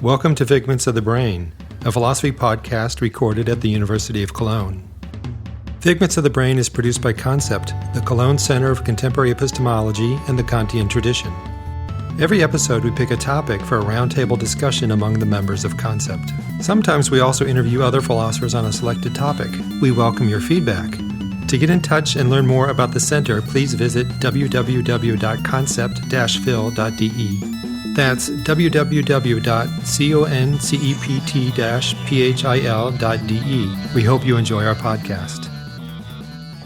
Welcome to Figments of the Brain, a philosophy podcast recorded at the University of Cologne. Figments of the Brain is produced by Concept, the Cologne Center of Contemporary Epistemology and the Kantian tradition. Every episode we pick a topic for a roundtable discussion among the members of Concept. Sometimes we also interview other philosophers on a selected topic. We welcome your feedback. To get in touch and learn more about the center, please visit www.concept-phil.de. That's www.concept-phil.de. We hope you enjoy our podcast.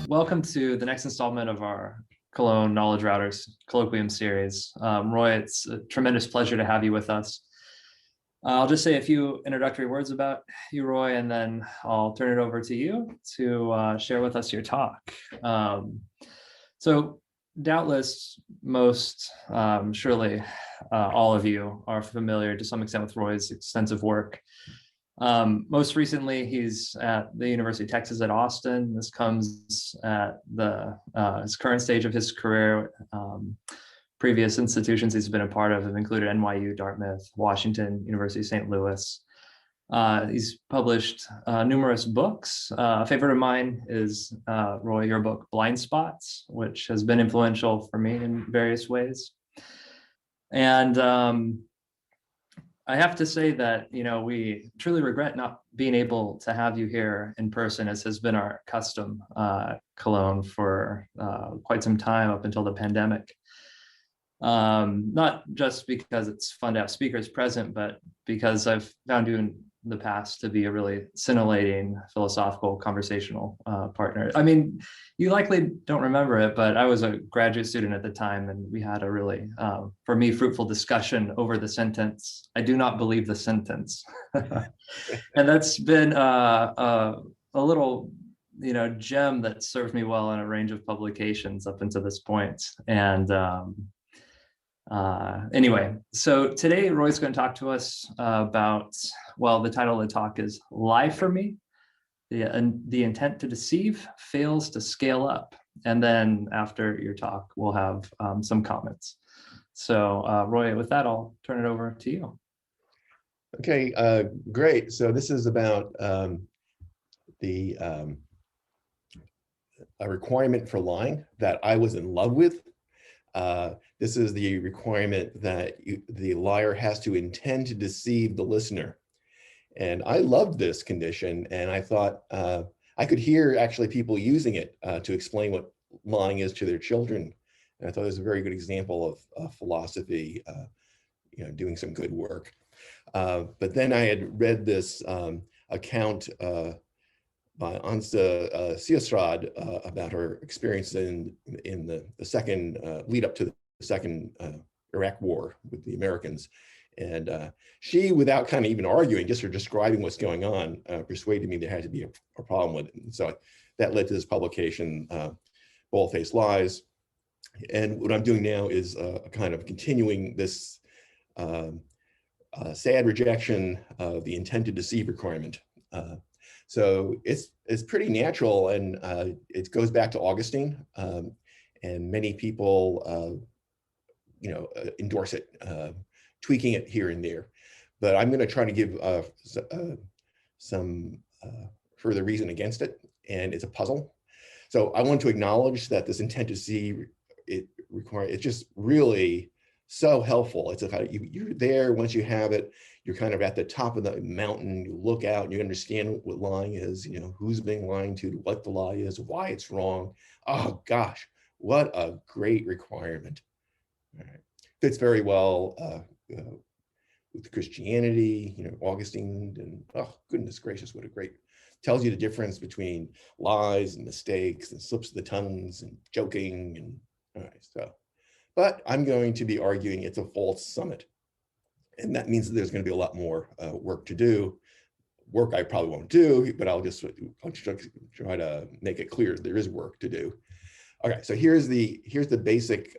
Welcome to the next installment of our Cologne Knowledge Routers colloquium series. Roy, it's a tremendous pleasure to have you with us. I'll just say a few introductory words about you, Roy, and then I'll turn it over to you to share with us your talk. So doubtless most, surely all of you are familiar to some extent with Roy's extensive work. Most recently, he's at the University of Texas at Austin. This comes at his current stage of his career. Previous institutions he's been a part of have included NYU, Dartmouth, Washington, University of St. Louis. He's published numerous books. A favorite of mine is, Roy, your book, Blind Spots, which has been influential for me in various ways. And I have to say that, we truly regret not being able to have you here in person, as has been our custom, Cologne, for quite some time up until the pandemic. Not just because it's fun to have speakers present, but because I've found you in the past to be a really scintillating philosophical conversational partner. I mean, you likely don't remember it, but I was a graduate student at the time, and we had a really, for me, fruitful discussion over the sentence, "I do not believe the sentence." And that's been a little, gem that served me well in a range of publications up until this point. And anyway, so today Roy's going to talk to us about, well, the title of the talk is "Lie for Me, the Intent to Deceive Fails to Scale Up." And then after your talk, we'll have some comments. So Roy, with that, I'll turn it over to you. Okay, great. So this is about a requirement for lying that I was in love with. This is the requirement that the liar has to intend to deceive the listener. And I loved this condition, and I thought I could hear actually people using it to explain what lying is to their children. And I thought it was a very good example of philosophy, doing some good work. But then I had read this account by Ansa Sierstrad about her experience in the second lead up to the second Iraq war with the Americans. And she, without kind of even arguing, just her describing what's going on, persuaded me there had to be a problem with it. And so that led to this publication, Bald-Faced Lies. And what I'm doing now is kind of continuing this sad rejection of the intent to deceive requirement. So it's pretty natural, and it goes back to Augustine, and many people, endorse it, tweaking it here and there. But I'm going to try to give some further reason against it, and it's a puzzle. So I want to acknowledge that this intent to deceive, it's just really so helpful. It's you're there. Once you have it, you're kind of at the top of the mountain. You look out and you understand what lying is, who's being lied to, what the lie is, why it's wrong. Oh gosh, what a great requirement. All right. Fits very well with Christianity, Augustine, and oh goodness gracious, what a great, tells you the difference between lies and mistakes and slips of the tongues and joking. And all right, so. But I'm going to be arguing it's a false summit. And that means that there's going to be a lot more work to do. Work I probably won't do, but I'll try to make it clear there is work to do. Okay, so here's the basic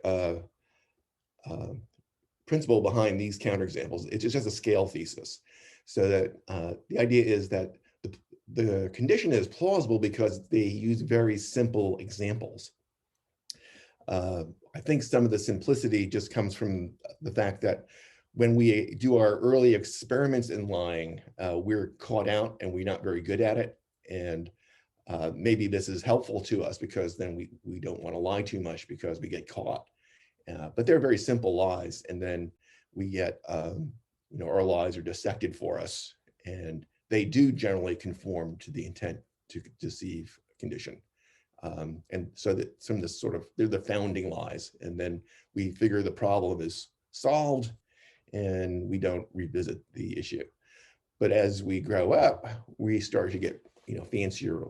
principle behind these counterexamples. It's just a scale thesis. So that the idea is that the condition is plausible because they use very simple examples. I think some of the simplicity just comes from the fact that when we do our early experiments in lying, we're caught out and we're not very good at it. And maybe this is helpful to us because then we don't want to lie too much because we get caught. But they're very simple lies. And then we get, our lies are dissected for us. And they do generally conform to the intent to deceive condition. And so that some of this they're the founding lies. And then we figure the problem is solved and we don't revisit the issue. But as we grow up, we start to get, fancier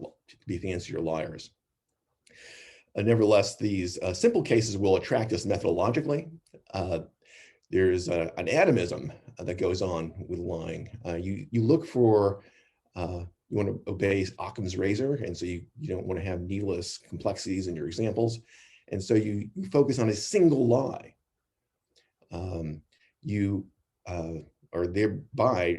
liars. Nevertheless, these simple cases will attract us methodologically. There's an atomism that goes on with lying. You look for, you want to obey Occam's razor, and so you don't want to have needless complexities in your examples. And so you focus on a single lie. You are thereby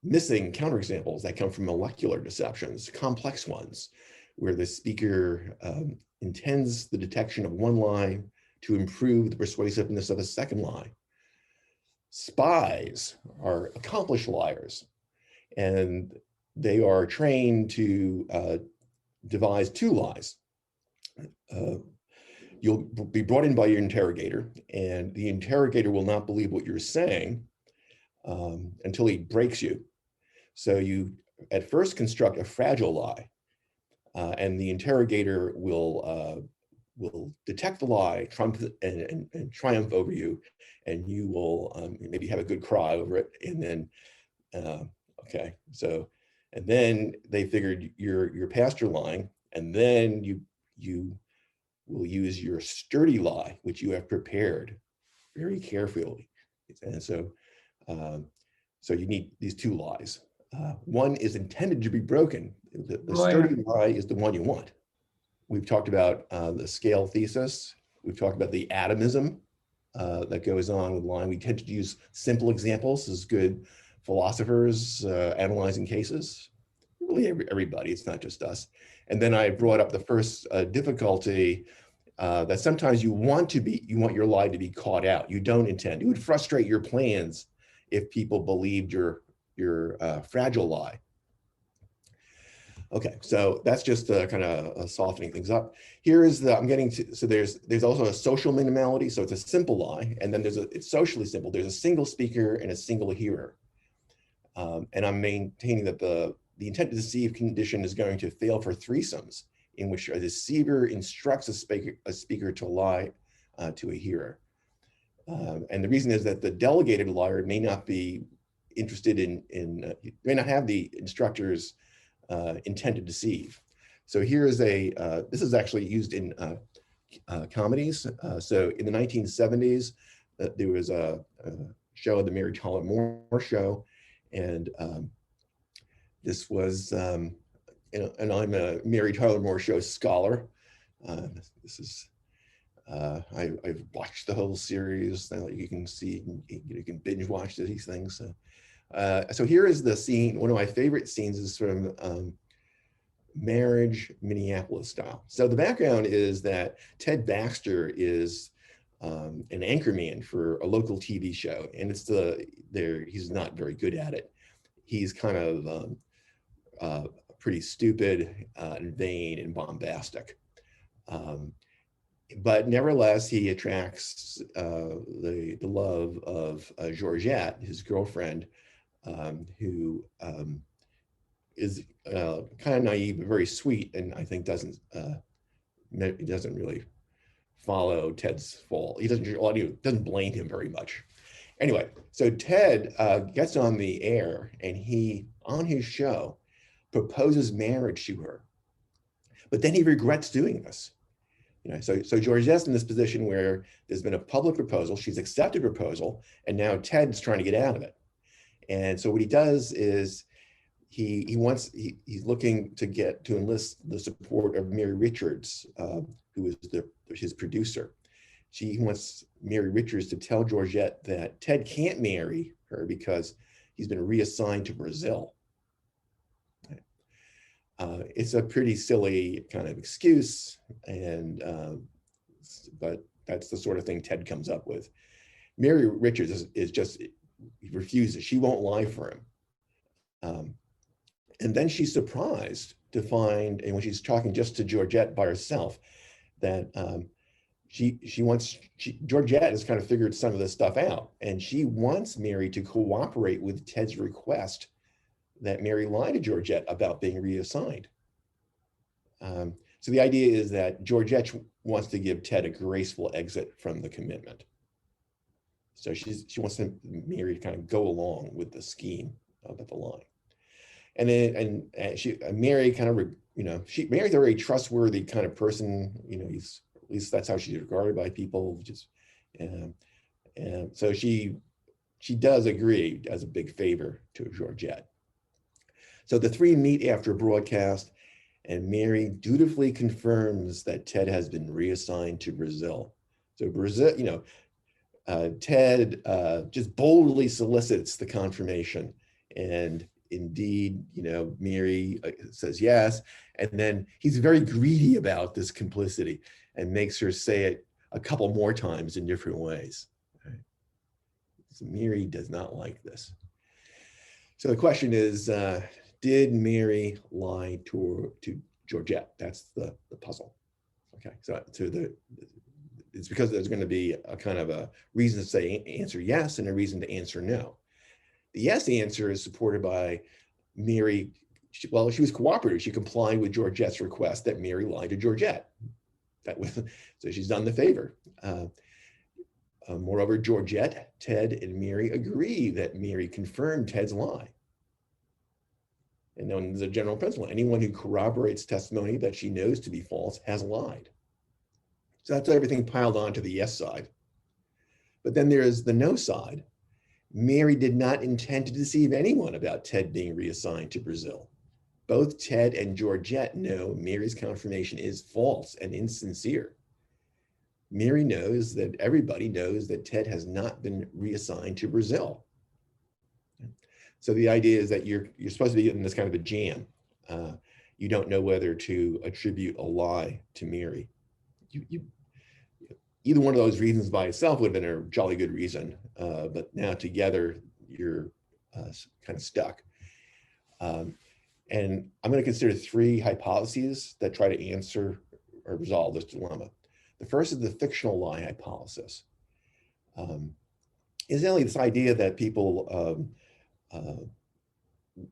missing counterexamples that come from molecular deceptions, complex ones, where the speaker intends the detection of one lie to improve the persuasiveness of a second lie. Spies are accomplished liars, and they are trained to devise two lies. You'll be brought in by your interrogator, and the interrogator will not believe what you're saying until he breaks you. So you at first construct a fragile lie, and the interrogator will detect the lie, and triumph over you, and you will maybe have a good cry over it, and then okay, so and then they figured you're past your lying, and then you will use your sturdy lie, which you have prepared very carefully, and so you need these two lies. One is intended to be broken. The sturdy lie is the one you want. We've talked about the scale thesis. We've talked about the atomism that goes on with lying. We tend to use simple examples as good philosophers analyzing cases. Really everybody, it's not just us. And then I brought up the first difficulty that sometimes you want your lie to be caught out. You don't intend. It would frustrate your plans if people believed your fragile lie. Okay, so that's just kind of softening things up. Here is there's also a social minimality, so it's a simple lie, and then it's socially simple. There's a single speaker and a single hearer. And I'm maintaining that the intent to deceive condition is going to fail for threesomes, in which a deceiver instructs a speaker to lie to a hearer. And the reason is that the delegated liar may not be interested may not have the instructor's intent to deceive. So here is this is actually used in comedies. So in the 1970s, there was a show, the Mary Tyler Moore Show, and this was, and I'm a Mary Tyler Moore Show scholar. This is, I've watched the whole series. You can see, you can binge watch these things. So here is the scene. One of my favorite scenes is from Marriage, Minneapolis style. So the background is that Ted Baxter is an anchorman for a local TV show, and he's not very good at it. He's kind of pretty stupid and vain and bombastic. But nevertheless, he attracts the love of Georgette, his girlfriend, who is kind of naive, but very sweet, and I think doesn't really follow Ted's fall. He doesn't blame him very much. Anyway, so Ted gets on the air, and he, on his show, proposes marriage to her, but then he regrets doing this. So Georgette's in this position where there's been a public proposal, she's accepted proposal, and now Ted's trying to get out of it. And so what he does is he's looking to enlist the support of Mary Richards, who is his producer. He wants Mary Richards to tell Georgette that Ted can't marry her because he's been reassigned to Brazil. It's a pretty silly kind of excuse, but that's the sort of thing Ted comes up with. Mary Richards is just refuses. She won't lie for him. And then she's surprised to find, and when she's talking just to Georgette by herself, that Georgette has kind of figured some of this stuff out, and she wants Mary to cooperate with Ted's request that Mary lie to Georgette about being reassigned. So the idea is that Georgette wants to give Ted a graceful exit from the commitment. So she wants Mary to kind of go along with the scheme about the lie. And then Mary kind of, Mary's a very trustworthy kind of person. At least that's how she's regarded by people. And so she does agree as a big favor to Georgette. So the three meet after broadcast, and Mary dutifully confirms that Ted has been reassigned to Brazil. So Brazil, Ted just boldly solicits the confirmation, and indeed, Mary says yes, and then he's very greedy about this complicity and makes her say it a couple more times in different ways. Right? So Mary does not like this. So the question is, did Mary lie to Georgette? That's the puzzle. Okay, so it's because there's going to be a kind of a reason to say answer yes and a reason to answer no. The yes answer is supported by Mary. She was cooperative. She complied with Georgette's request that Mary lie to Georgette. So she's done the favor. Moreover, Georgette, Ted, and Mary agree that Mary confirmed Ted's lie. And known as a general principle, anyone who corroborates testimony that she knows to be false has lied. So that's everything piled on to the yes side. But then there's the no side. Mary did not intend to deceive anyone about Ted being reassigned to Brazil. Both Ted and Georgette know Mary's confirmation is false and insincere. Mary knows that everybody knows that Ted has not been reassigned to Brazil. So the idea is that you're supposed to be in this kind of a jam. You don't know whether to attribute a lie to Mary. Either one of those reasons by itself would have been a jolly good reason, but now together you're kind of stuck. And I'm going to consider three hypotheses that try to answer or resolve this dilemma. The first is the fictional lie hypothesis. Incidentally, this idea that people,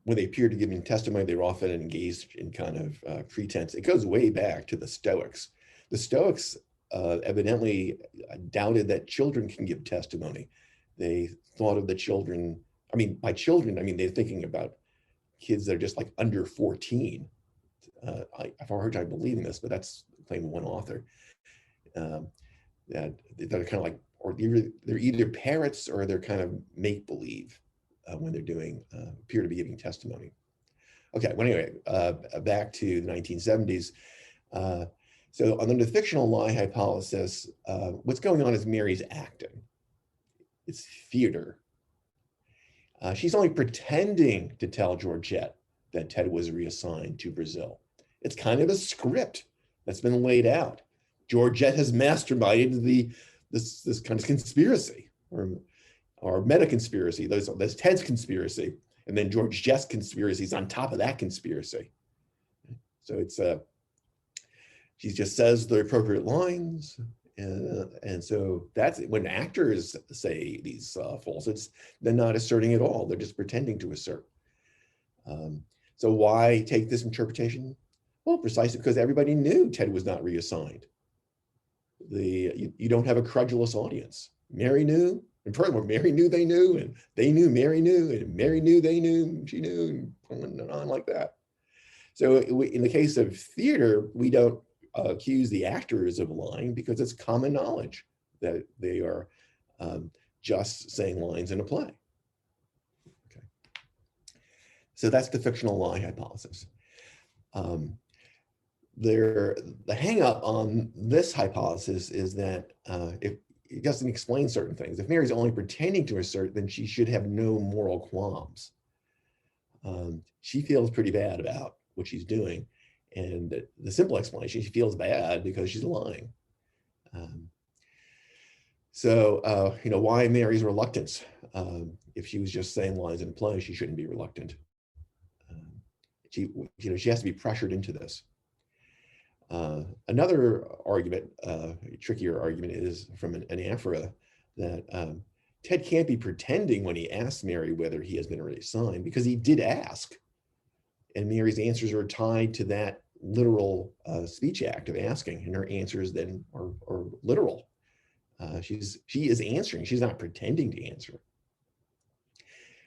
when they appear to giving testimony, they're often engaged in kind of pretense. It goes way back to the Stoics. The Stoics evidently doubted that children can give testimony. They thought of the children, by children, they're thinking about kids that are just like under 14. I've heard time believing this, but that's the claim of one author. That they're kind of like, or they're either parrots or they're kind of make-believe when they're doing, appear to be giving testimony. Okay, well anyway, back to the 1970s. So under the fictional lie hypothesis, what's going on is Mary's acting. It's theater. She's only pretending to tell Georgette that Ted was reassigned to Brazil. It's kind of a script that's been laid out. Georgette has masterminded this kind of conspiracy or meta conspiracy. There's Ted's conspiracy, and then Georgette's conspiracy is on top of that conspiracy. So it's she just says the appropriate lines, and so that's when actors say these falsehoods. They're not asserting at all. They're just pretending to assert. So why take this interpretation? Well, precisely because everybody knew Ted was not reassigned. You don't have a credulous audience. Mary knew, and furthermore, Mary knew they knew, and they knew Mary knew, and Mary knew they knew, and she knew, and on like that. So in the case of theater, we don't accuse the actors of lying because it's common knowledge that they are just saying lines in a play. Okay. So that's the fictional lie hypothesis. The hang up on this hypothesis is that if it doesn't explain certain things. If Mary's only pretending to assert, then she should have no moral qualms. She feels pretty bad about what she's doing. And the simple explanation, she feels bad because she's lying. So, why Mary's reluctance? If she was just saying lines in a play, she shouldn't be reluctant. She has to be pressured into this. Another argument, a trickier argument, is from an aphora that Ted can't be pretending when he asks Mary whether he has been reassigned, because he did ask. And Mary's answers are tied to that literal speech act of asking, and her answers then are literal. She is answering. She's not pretending to answer.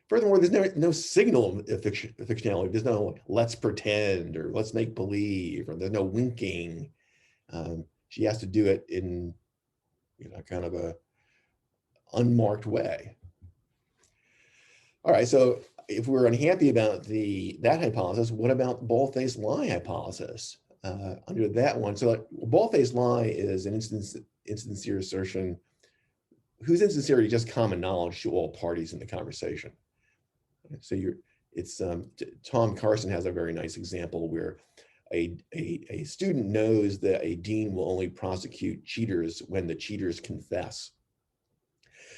Furthermore, there's no signal of fictionality. There's no let's pretend or let's make believe, or there's no winking. She has to do it in kind of a unmarked way. All right, so if we're unhappy about that hypothesis, what about bald-faced lie hypothesis? Under that one, so bald-faced lie is an insincere assertion whose insincerity is just common knowledge to all parties in the conversation. So Tom Carson has a very nice example where a student knows that a dean will only prosecute cheaters when the cheaters confess.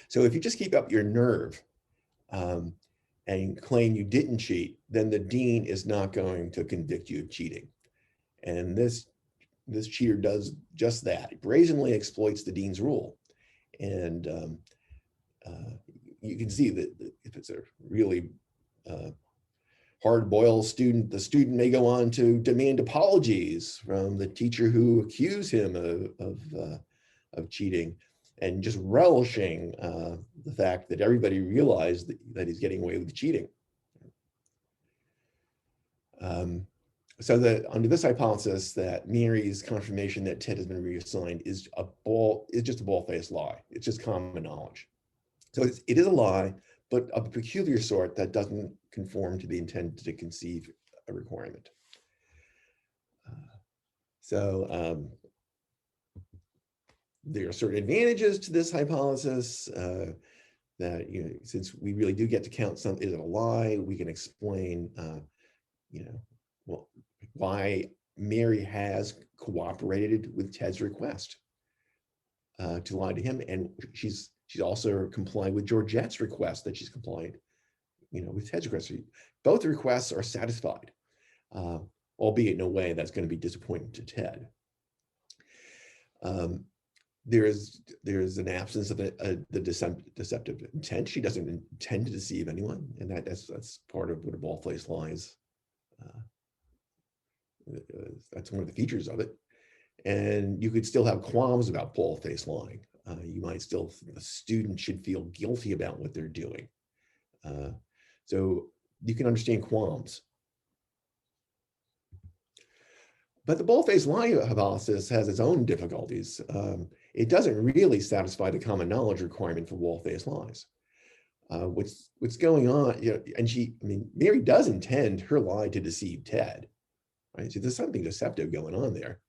So if you just keep up your nerve and claim you didn't cheat, then the dean is not going to convict you of cheating. And this cheater does just that. He brazenly exploits the dean's rule. And you can see that if it's a really hard-boiled student, the student may go on to demand apologies from the teacher who accused him of cheating, and just relishing the fact that everybody realized that he's getting away with cheating. So under this hypothesis, that Mary's confirmation that Ted has been reassigned is just a bald-faced lie. It's just common knowledge. So it is a lie, but of a peculiar sort that doesn't conform to the intent to conceive a requirement. There are certain advantages to this hypothesis that, since we really do get to count is it a lie, we can explain, why Mary has cooperated with Ted's request to lie to him, and she's also complied with Georgette's request that she's complied, with Ted's request. Both requests are satisfied, albeit in a way that's going to be disappointing to Ted. There's an absence of the deceptive intent. She doesn't intend to deceive anyone, and that's part of what a bald-faced lie is. That's one of the features of it. And you could still have qualms about bald-faced lying. You might still, the student should feel guilty about what they're doing. So you can understand qualms. But the bald-faced lie hypothesis has its own difficulties. It doesn't really satisfy the common knowledge requirement for bald-faced lies. What's going on, and Mary does intend her lie to deceive Ted, right? So there's something deceptive going on there.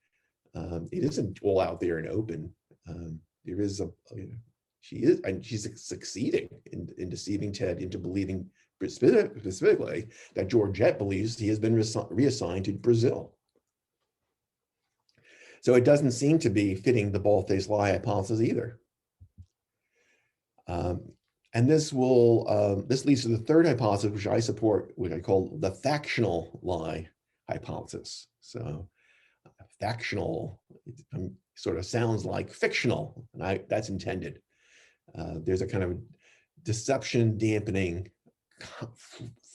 It isn't all out there and open. There is she's succeeding in deceiving Ted into believing specifically that Georgette believes he has been reassigned to Brazil. So it doesn't seem to be fitting the bald-faced lie hypothesis either. And this leads to the third hypothesis, which I support, which I call the factional lie hypothesis. So factional sort of sounds like fictional, and that's intended. There's a kind of deception dampening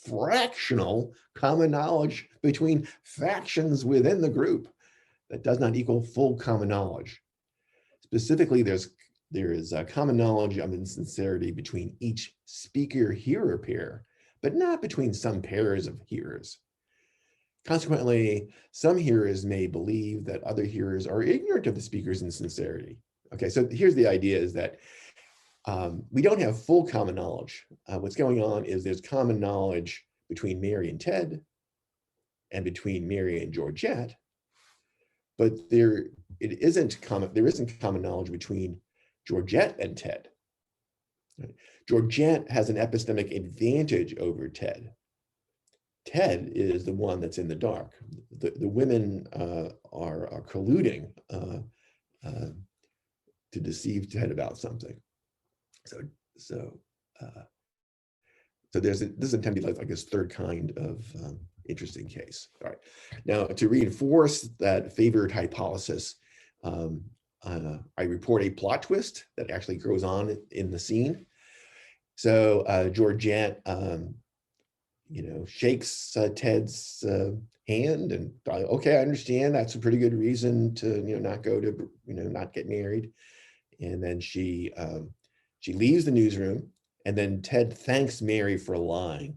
fractional common knowledge between factions within the group that does not equal full common knowledge. Specifically, there is a common knowledge of insincerity between each speaker-hearer pair, but not between some pairs of hearers. Consequently, some hearers may believe that other hearers are ignorant of the speaker's insincerity. Okay, so here's the idea is that we don't have full common knowledge. What's going on is there's common knowledge between Mary and Ted and between Mary and Georgette, but there isn't common knowledge between Georgette and Ted. Right? Georgette has an epistemic advantage over Ted. Ted is the one that's in the dark. The women are colluding deceive Ted about something. So this is intended to be like his third kind of interesting case. All right. Now, to reinforce that favored hypothesis, I report a plot twist that actually goes on in the scene. So Georgette, shakes Ted's hand and, okay, I understand. That's a pretty good reason to, not go to, not get married. And then she leaves the newsroom, and then Ted thanks Mary for lying,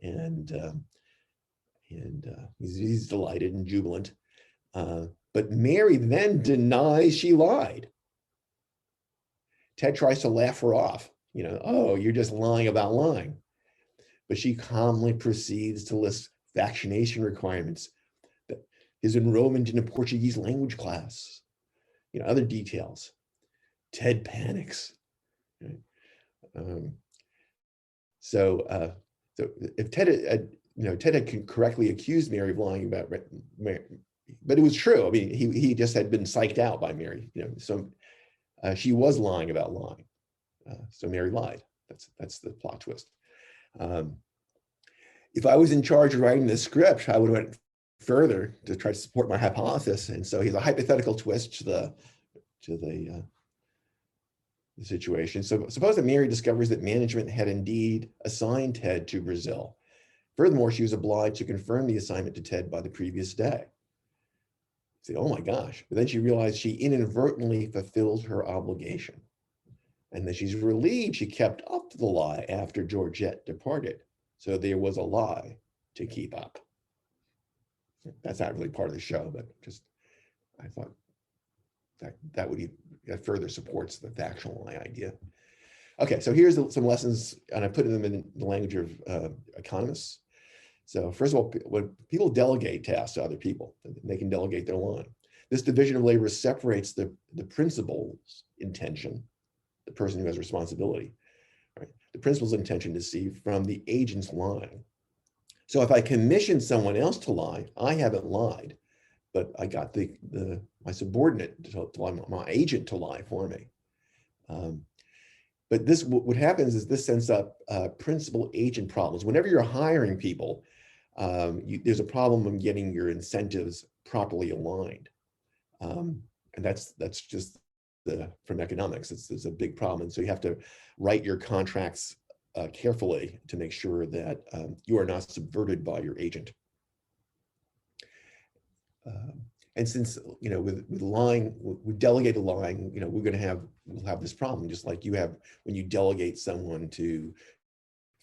and he's delighted and jubilant. But Mary then denies she lied. Ted tries to laugh her off. Oh, you're just lying about lying. But she calmly proceeds to list vaccination requirements, his enrollment in a Portuguese language class, other details. Ted panics. Right? So if Ted had correctly accused Mary of lying about Mary, but it was true. I mean, he just had been psyched out by Mary. So she was lying about lying. So Mary lied. That's the plot twist. If I was in charge of writing this script, I would have went further to try to support my hypothesis. And so he's a hypothetical twist to the situation. So suppose that Mary discovers that management had indeed assigned Ted to Brazil. Furthermore, she was obliged to confirm the assignment to Ted by the previous day. Say, oh my gosh. But then she realized she inadvertently fulfilled her obligation. And then she's relieved she kept up to the lie after Georgette departed. So there was a lie to keep up. That's not really part of the show, but just, I thought that further supports the factual lie idea. Okay, so here's some lessons, and I put them in the language of economists. So first of all, when people delegate tasks to other people, they can delegate their line. This division of labor separates the principal's intention, the person who has responsibility, right? The principal's intention to deceive from the agent's lying. So if I commission someone else to lie, I haven't lied, but I got my subordinate to lie, my agent to lie for me. But what happens is this sends up principal-agent problems. Whenever you're hiring people, there's a problem of getting your incentives properly aligned. And that's just from economics, it's a big problem. And so you have to write your contracts carefully to make sure that you are not subverted by your agent. And since, with lying, with delegated lying, we'll have this problem, just like you have when you delegate someone to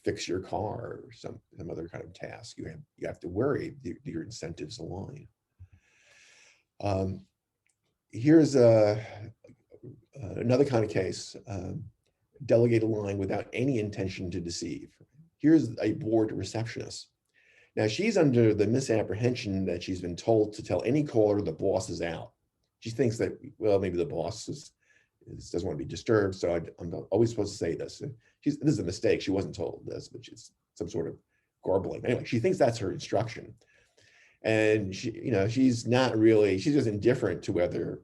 fix your car or some other kind of task. You have to worry that your incentives align. Here's another kind of case, delegated lying without any intention to deceive. Here's a bored receptionist. Now she's under the misapprehension that she's been told to tell any caller the boss is out. She thinks that, well, maybe the boss doesn't want to be disturbed, so I'm not always supposed to say this. This is a mistake. She wasn't told this, but it's some sort of garbling. Anyway, she thinks that's her instruction. And she's not really, she's just indifferent to whether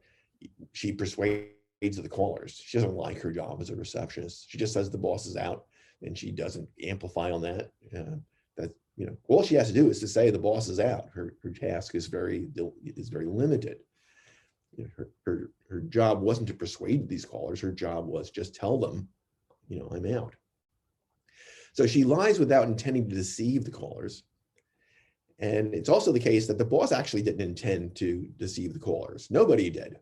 she persuades the callers. She doesn't like her job as a receptionist. She just says the boss is out, and she doesn't amplify on that. All she has to do is to say the boss is out. Her task is very limited. Her job wasn't to persuade these callers. Her job was just tell them, I'm out. So she lies without intending to deceive the callers. And it's also the case that the boss actually didn't intend to deceive the callers. Nobody did.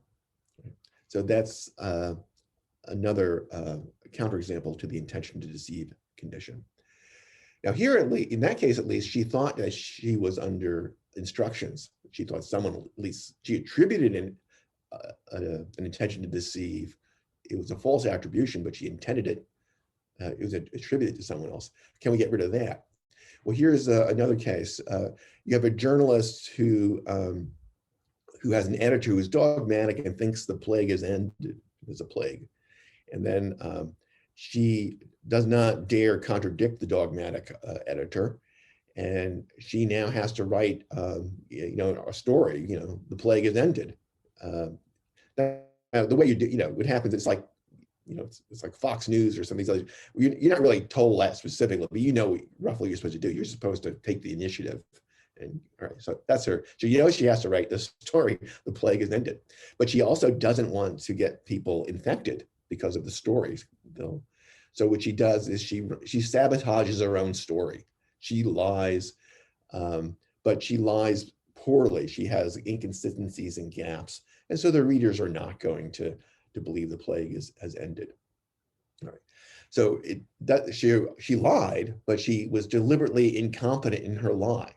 So that's another counterexample to the intention to deceive condition. Now here, in that case, at least, she thought that she was under instructions. She thought someone, at least, she attributed an intention to deceive. It was a false attribution, but she intended it. It was attributed to someone else. Can we get rid of that? Well, here's another case. You have a journalist who has an editor who is dogmatic and thinks the plague has ended. There's a plague. And then she does not dare contradict the dogmatic editor. And she now has to write, a story, the plague has ended. the way you do, what happens, it's like, it's like Fox News or something. You're not really told that specifically, but roughly what you're supposed to do. You're supposed to take the initiative. And all right, so that's her. So she has to write the story, the plague has ended. But she also doesn't want to get people infected because of the stories. So what she does is she sabotages her own story. She lies, but she lies poorly. She has inconsistencies and gaps. And so the readers are not going to believe the plague has ended. All right. So she lied, but she was deliberately incompetent in her lie.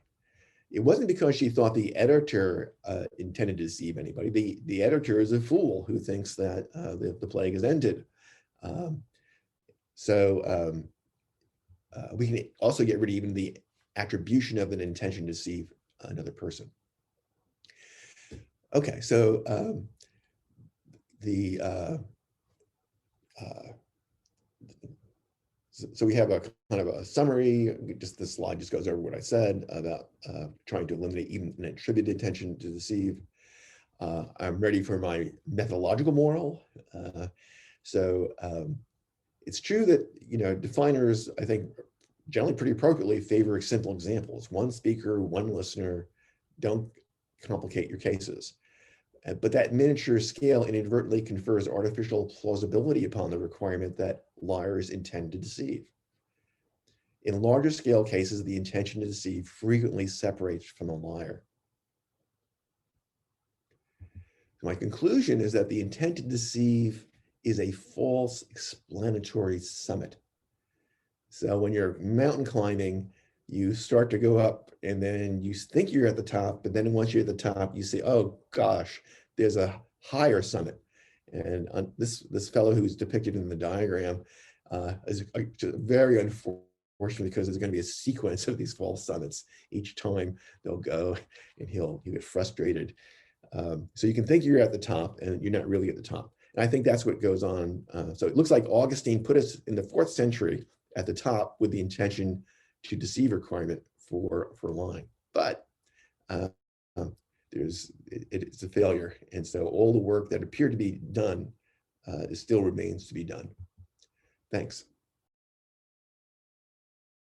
It wasn't because she thought the editor intended to deceive anybody. The editor is a fool who thinks that the plague has ended. We can also get rid of even the attribution of an intention to deceive another person. Okay, so so we have a kind of a summary. Just this slide just goes over what I said about trying to eliminate even an attributed intention to deceive. I'm ready for my methodological moral. It's true that definers, I think, generally pretty appropriately favor simple examples. One speaker, one listener. Don't complicate your cases. But that miniature scale inadvertently confers artificial plausibility upon the requirement that liars intend to deceive. In larger scale cases, the intention to deceive frequently separates from the liar. My conclusion is that the intent to deceive is a false explanatory summit. So when you're mountain climbing, you start to go up and then you think you're at the top, but then once you're at the top, you say, oh gosh, there's a higher summit. And this fellow who's depicted in the diagram is very unfortunate because there's going to be a sequence of these false summits. Each time they'll go and he'll get frustrated. So you can think you're at the top and you're not really at the top. And I think that's what goes on. So it looks like Augustine put us in the 4th century at the top with the intention to deceive requirement for lying. But it's a failure. And so all the work that appeared to be done still remains to be done. Thanks.